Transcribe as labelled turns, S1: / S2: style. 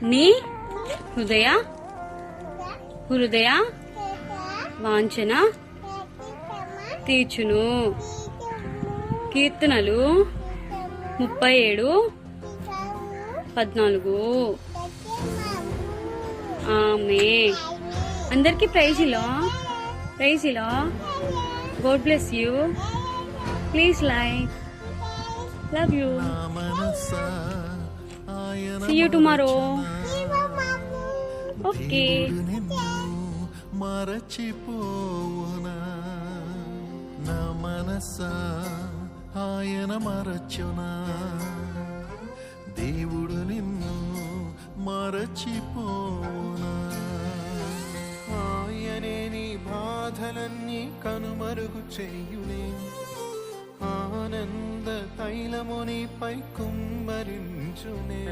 S1: నీ హృదయ హృదయ వాంఛన తీర్చును. కీర్తనలు 37:14. ఆమేన్. అందరికి ప్రైజ్లో God bless you. Please like. Love you. See you tomorrow. Okay.
S2: మరచిపోవునా నా మనసా ఆయన మరచునా, దేవుడు నిన్ను మరచిపోవునా. ఆయనే నీ బాధలన్నీ కనుమరుగు చేయునే, ఆనంద తైలమునిపై కుమ్మరించునే.